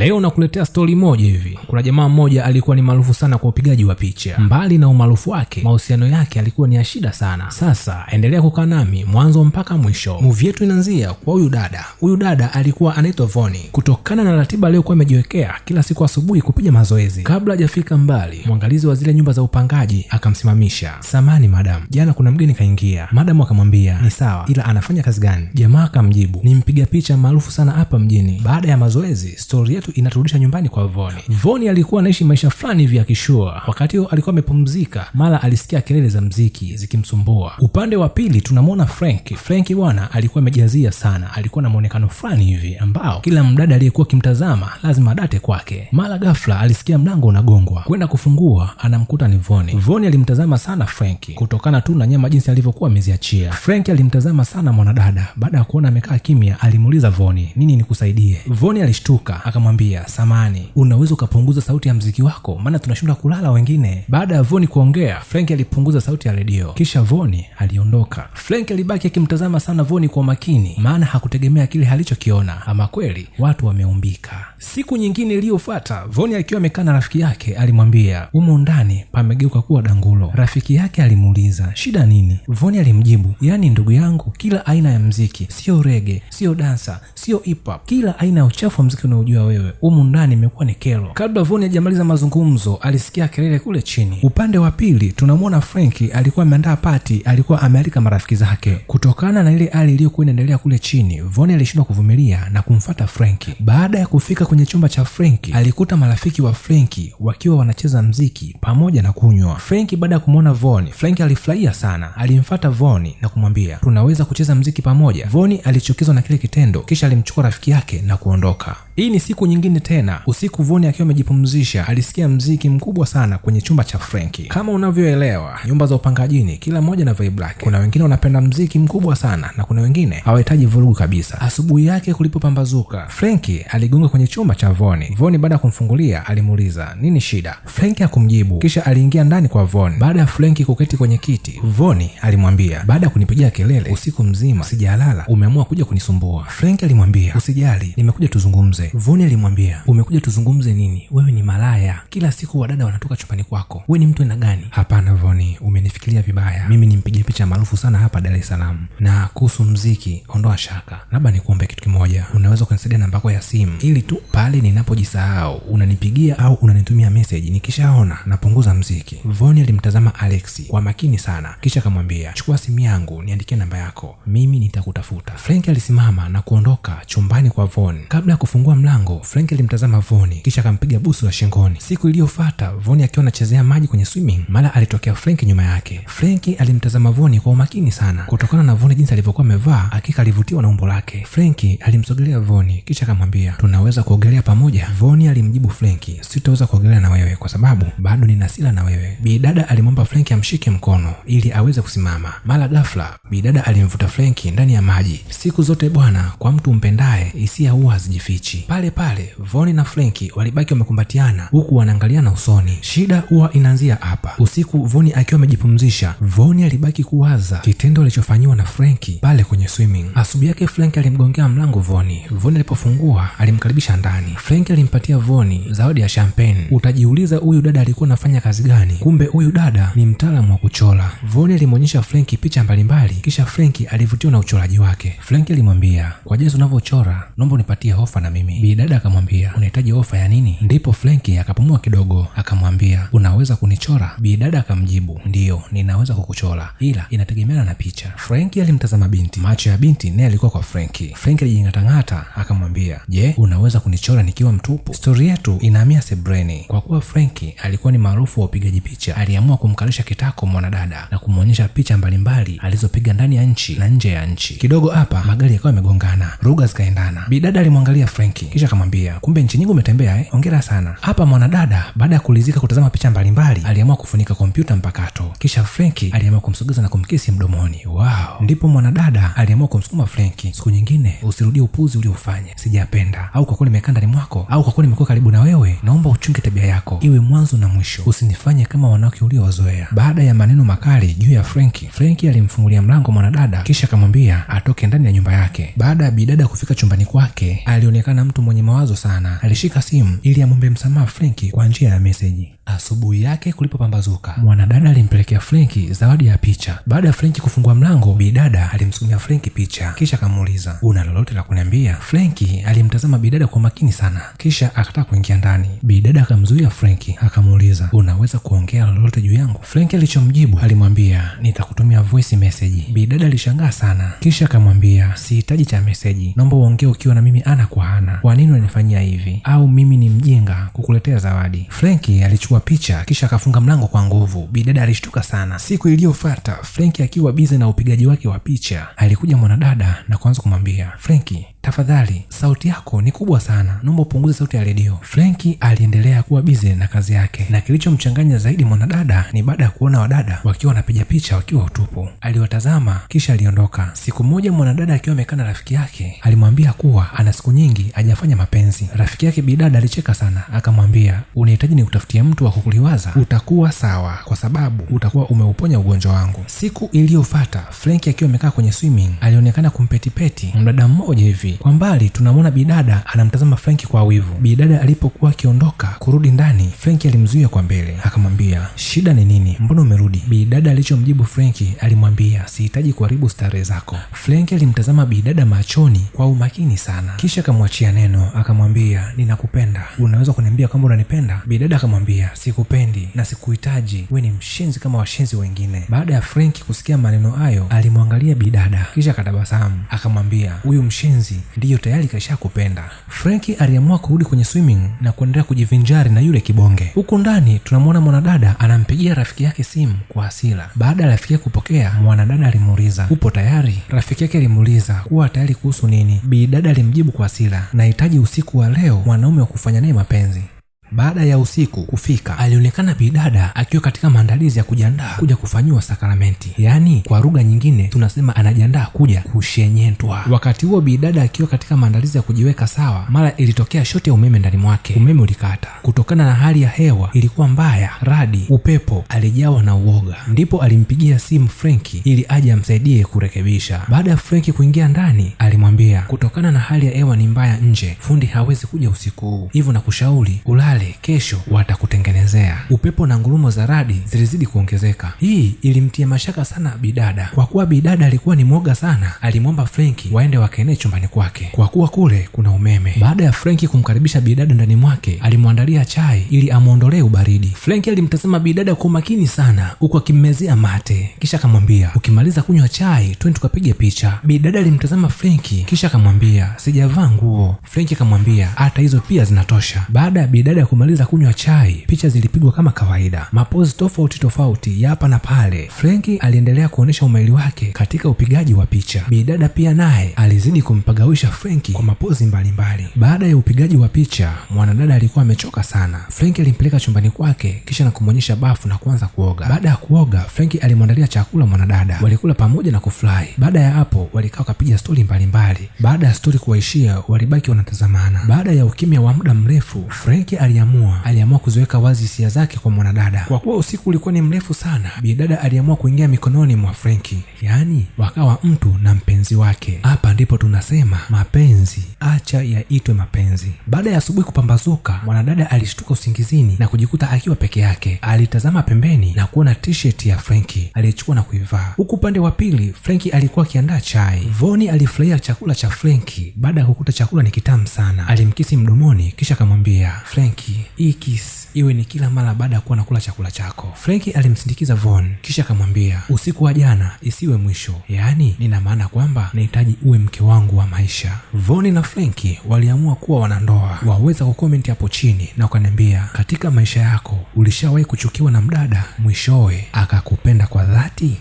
Leo nakuletea stori moja hivi. Kuna jamaa mmoja alikuwa ni maarufu sana kwa upigaji wa picha. Mbali na umaarufu wake, mahusiano yake alikuwa ni ya shida sana. Sasa endelea kukaa nami mwanzo mpaka mwisho. Movie yetu inaanzia kwa huyu dada. Huyu dada alikuwa anaitwa Voni. Kutokana na ratiba aliyokuwa amejiwekea kila siku asubuhi kupiga mazoezi, kabla hajafika mbali, mwangalizi wa zile nyumba za upangaji akamsimamisha. "Samani madam, jana kuna mgeni kaingia." Madam akamwambia, "Ni sawa, ila anafanya kazi gani?" Jamaa akamjibu, "Ni mpiga picha maarufu sana hapa mjini." Baada ya mazoezi, story yetu inaturudisha nyumbani kwa Voni. Voni alikuwa anaishi maisha fulani hivi ya kishua. Wakati huo alikuwa amepumzika, mara alisikia kelele za mziki zikimsumbua. Upande wa pili tunamwona Frank. Frank bwana alikuwa amejazia sana, alikuwa na muonekano fulani hivi ambao kila mdada aliyekuwa kimtazama lazima adate kwake. Mara ghafla alisikia mlango unagongwa. Kwenda kufungua, anamkuta ni Voni. Voni alimtazama sana Frank kutokana tu na nyama jinsi alivyokuwa ameziachia. Frank alimtazama sana mwanadada. Baada ya kuona amekaa kimya, alimuuliza Voni, "Nini nikusaidie?" Voni alishtuka akamwambia, "Samani, unaweza ukapunguza sauti ya mziki wako? Maana tunashindwa kulala wengine." Baada ya Voni kuongea, Frank alipunguza sauti ya redio. Kisha Voni aliondoka. Frank alibaki akimtazama sana Voni kwa makini, maana hakutegemea kile alichokiona. Ama kweli watu wameumbika. Siku nyingine iliyofuata, Voni akiwa amekaa na rafiki yake alimwambia, "Humo ndani pamegeuka kuwa dangulo." Rafiki yake alimuuliza, "Shida nini?" Voni alimjibu, "Yaani ndugu yangu, kila aina ya mziki, sio rege, sio dansa, sio hip hop, kila aina ya uchafu wa mziki unaojua wewe, humo ndani imekuwa ni kero." Kabla Voni hajamaliza mazungumzo, alisikia kelele kule chini. Upande wa pili tunamwona Frank alikuwa ameandaa party, alikuwa amealika marafiki zake. Kutokana na ile hali iliyokuwa inaendelea kule chini, Voni alishindwa kuvumilia na kumfuata Frank. Baada ya kufika kwenye chumba cha Frank, alikuta marafiki wa Frank wakiwa wanacheza mziki pamoja na kunywa. Frank baada ya kumwona Voni, Frank alifurahia sana. Alimfuata Voni na kumwambia, "Tunaweza kucheza mziki pamoja?" Voni alichukizwa na kile kitendo, kisha alimchukua rafiki yake na kuondoka. Hii ni siku nyingine tena. Usiku Voni akiwa amejipumzisha, alisikia mziki mkubwa sana kwenye chumba cha Frank. Kama unavyoelewa, nyumba za upangajini kila mmoja na vibe lake. Kuna wengine wanapenda mziki mkubwa sana na kuna wengine hawahitaji vurugu kabisa. Asubuhi yake kulipopambazuka, Frank aligonga kwenye chumba cha Voni. Voni baada ya kumfungulia alimuuliza, "Nini shida?" Frank hakumjibu. Kisha aliingia ndani kwa Voni. Baada ya Frank kuketi kwenye kiti, Voni alimwambia, "Baada ya kunipigia kelele usiku mzima sijalala, umeamua kuja kunisumbua." Frank alimwambia, "Usijali, nimekuja tuzungumze." Voni alimwambia, "Umekuja tuzungumze nini? Wewe ni malaya. Kila siku wadada wanatoka chumbani kwako. Wewe ni mtu aina gani?" "Hapana Voni, umenifikiria vibaya. Mimi ni mpiga picha maarufu sana hapa Dar es Salaam. Na kuhusu mziki, ondoa shaka. Labda nikuombe kitu kimoja. Unaweza kunisaidia namba yako ya simu ili tu pale ninapojisahau unanipigia au unanitumia message, nikishaona napunguza mziki." Voni alimtazama Alex kwa makini sana, kisha akamwambia, "Chukua simu yangu niandikie namba yako. Mimi nitakutafuta." Frank alisimama na kuondoka chumbani kwa Voni. Kabla ya kufungua mlango, Frank alimtazama Voni kisha akampiga busu la shingoni. Siku iliyofuata, Voni akiwa anachezea maji kwenye swimming, mara alitokea Frank nyuma yake. Frank alimtazama Voni kwa umakini sana. Kutokana na Voni jinsi alivyokuwa amevaa, hakika alivutiwa na umbo lake. Frank alimsogelea Voni kisha akamwambia, "Tunaweza kuogelea pamoja?" Voni alimjibu Frank, "Sitaweza kuogelea na wewe kwa sababu bado nina hasira na wewe." Bidada alimwomba Frank amshike mkono ili aweze kusimama. Mara ghafla, bidada alimvuta Frank ndani ya maji. Siku zote bwana, kwa mtu umpendaye hisia huwa hazijifichi. Pale pale Voni na Frank walibaki wamekumbatiana huku wanaangaliana usoni. Shida huwa inaanzia hapa. Usiku Voni akiwa amejipumzisha, Voni alibaki kuwaza kitendo alichofanywa na Frank pale kwenye swimming. Asubuhi yake Frank alimgongea mlango Voni. Voni alipofungua alimkaribisha ndani. Frank alimpatia Voni zawadi ya champagne. Utajiuliza huyu dada alikuwa anafanya kazi gani? Kumbe huyu dada ni mtaalamu wa kuchora. Voni alimwonyesha Frank picha mbalimbali, kisha Frank alivutiwa na uchoraji wake. Frank alimwambia, "Kwa jinsi unavyochora, naomba unipatie ofa na mimi." Bidada akamwambia, "Unahitaji ofa ya nini?" Ndipo Frank akapumua kidogo akamwambia, "Unaweza kunichora?" Bidada akamjibu, "Ndiyo, ninaweza kukuchora, ila inategemeana na picha." Frank alimtazama binti. Macho ya binti naye alikuwa kwa Frank. Frank alijingatangata akamwambia, "Je, unaweza kunichora nikiwa mtupu?" Stori yetu inahamia sebreni. Kwa kuwa Frank alikuwa ni maarufu wa upigaji picha, aliamua kumkalisha kitako mwanadada na kumwonyesha picha mbalimbali alizopiga ndani ya nchi na nje ya nchi. Kidogo hapa magari yakawa yamegongana, lugha zikaendana. Bidada alimwangalia Frank kisha akamwambia, "Kumbe nchi nyingi umetembea Hongera sana." Hapa mwanadada baada ya kulizika kutazama picha mbalimbali, aliamua kufunika kompyuta mpakato. Kisha Frank aliamua kumsogeza na kumkisi mdomoni. Wow. Ndipo mwanadada aliamua kumsukuma Frank, "Siku nyingine usirudie upuzi uliofanya. Sijapenda. Au kwa kweli nimekaa ndani mwako, au kwa kweli nimekuwa karibu na wewe. Naomba uchunge tabia yako. Iwe mwanzo na mwisho. Usinifanye kama wanawake uliowazoea." Baada ya maneno makali juu ya Frank alimfungulia mlango mwanadada kisha akamwambia atoke ndani ya nyumba yake. Baada ya bidada kufika chumbani kwake, alionekana mtu mwenye mawazo mawazo sana. Alishika simu ili amwombe msamaha Frenki kwa njia ya meseji. Asubuhi yake kulipopambazuka, mwanadada alimpelekea Frenki zawadi ya picha. Baada ya Frenki kufungua mlango, bidada alimsukumia Frenki picha, kisha akamuuliza, una lolote la kuniambia? Frenki alimtazama bidada kwa makini sana, kisha akataka kuingia ndani. Bidada akamzuia Frenki, akamuuliza, unaweza kuongea lolote juu yangu? Frenki alichomjibu, alimwambia, nitakutumia voice message. Bidada alishangaa sana, kisha akamwambia, sihitaji cha message, naomba uongee ukiwa na mimi ana kwa ana. Kwa nini unanifanyia hivi? Au mimi ni mjinga kukuletea zawadi? Frenki alichukua picha kisha akafunga mlango kwa nguvu. Bidada alishtuka sana. Siku iliyofuata, Frenki akiwa bize na upigaji wake wa picha, alikuja mwanadada na kuanza kumwambia, Frenki, tafadhali sauti yako ni kubwa sana, naomba upunguze sauti ya redio. Frenki aliendelea kuwa bize na kazi yake, na kilichomchanganya zaidi mwanadada ni baada ya kuona wadada wakiwa wanapiga picha wakiwa utupu. Aliwatazama kisha aliondoka. Siku moja mwanadada akiwa amekaa na rafiki yake alimwambia kuwa ana siku nyingi hajafanya mapenzi. Rafiki yake bidada alicheka sana, akamwambia, unahitaji nikutafutie mtu wa kukuliwaza? Utakuwa sawa kwa sababu utakuwa umeuponya ugonjwa wangu. Siku iliyofuata, Frenki akiwa amekaa kwenye swimming alionekana kumpetipeti mdada mmoja hivi. Kwa mbali tunamwona bidada anamtazama Frenki kwa wivu. Bidada alipokuwa akiondoka kurudi ndani, Frenki alimzuia kwa mbele, akamwambia, shida ni nini? Mbona umerudi? Bidada alichomjibu Frenki, alimwambia, sihitaji kuharibu starehe zako. Frenki alimtazama bidada machoni kwa umakini sana, kisha akamwachia neno, akamwambia, ninakupenda, unaweza kuniambia kama unanipenda? Bidada akamwambia, sikupendi na sikuhitaji, wewe ni mshenzi kama washenzi wengine. Baada ya Frenki kusikia maneno hayo, alimwangalia bidada kisha akatabasamu, akamwambia, huyu mshenzi ndiyo tayari kaisha kupenda. Frenki aliamua kurudi kwenye swimming na kuendelea kujivinjari na yule kibonge. Huko ndani tunamwona mwanadada anampigia rafiki yake simu kwa hasira. Baada ya rafiki yake kupokea, mwanadada alimuuliza, upo tayari? Rafiki yake alimuuliza, kuwa tayari kuhusu nini? Bidada alimjibu kwa hasira, nahitaji usiku wa leo mwanaume wa kufanya naye mapenzi. Baada ya usiku kufika, alionekana bidada akiwa katika maandalizi ya kujiandaa kuja kufanyiwa sakramenti, yaani kwa lugha nyingine tunasema anajiandaa kuja kushenyentwa. Wakati huo bidada akiwa katika maandalizi ya kujiweka sawa, mara ilitokea shoti ya umeme ndani mwake. Umeme ulikata kutokana na hali ya hewa ilikuwa mbaya, radi, upepo. Alijawa na uoga, ndipo alimpigia simu Frenki ili aje amsaidie kurekebisha. Baada ya Frenki kuingia ndani, alimwambia, kutokana na hali ya hewa ni mbaya nje, fundi hawezi kuja usiku huu, hivyo nakushauri ulale, kesho watakutengenezea. Upepo na ngurumo za radi zilizidi kuongezeka. Hii ilimtia mashaka sana bidada. Kwa kuwa bidada alikuwa ni mwoga sana, alimwomba Frenki waende wakaenee chumbani kwake kwa kuwa kule kuna umeme. Baada ya Frenki kumkaribisha bidada ndani mwake, alimwandalia chai ili amuondolee ubaridi. Frenki alimtazama bidada kwa makini sana huku akimmezea mate, kisha akamwambia, ukimaliza kunywa chai twende tukapige picha. Bidada alimtazama Frenki kisha akamwambia, sijavaa nguo. Frenki akamwambia, hata hizo pia zinatosha. Baada ya bidada kumaliza kunywa chai, picha zilipigwa kama kawaida, mapozi tofauti tofauti hapa na pale. Frenki aliendelea kuonesha umahiri wake katika upigaji wa picha. Bidada pia naye alizidi kumpagawisha Frenki kwa mapozi mbalimbali. Baada ya upigaji wa picha, mwanadada alikuwa amechoka sana. Frenki alimpeleka chumbani kwake kisha na kumwonyesha bafu na kuanza kuoga. Baada ya kuoga, Frenki alimwandalia chakula mwanadada. Walikula pamoja na kufurahi. Baada ya hapo, walikaa wakapiga stori mbalimbali. Baada ya stori kuwaishia, walibaki wanatazamana. Baada ya ukimya wa muda mrefu, Frenki aliamua kuziweka wazi hisia zake kwa mwanadada. Kwa kuwa usiku ulikuwa ni mrefu sana, bidada aliamua kuingia mikononi mwa Frenki, yaani wakawa mtu na mpenzi wake. Hapa ndipo tunasema mapenzi acha yaitwe mapenzi. Baada ya asubuhi kupambazuka, mwanadada alishtuka usingizini na kujikuta akiwa peke yake. Alitazama pembeni na kuona t-shirt ya Frenki alichukua na kuivaa. Huku upande wa pili, Frenki alikuwa akiandaa chai. Voni alifurahia chakula cha Frenki. Baada ya kukuta chakula ni kitamu sana, alimkisi mdomoni kisha akamwambia, Frenki, hii kiss iwe ni kila mara baada ya kuwa nakula chakula chako. Frenki alimsindikiza Von kisha akamwambia, usiku wa jana isiwe mwisho, yaani nina maana kwamba nahitaji uwe mke wangu wa maisha. Von na Frenki waliamua kuwa wanandoa. Waweza kukomenti hapo chini na ukaniambia, katika maisha yako ulishawahi kuchukiwa na mdada mwishowe akakupenda kwa dhati?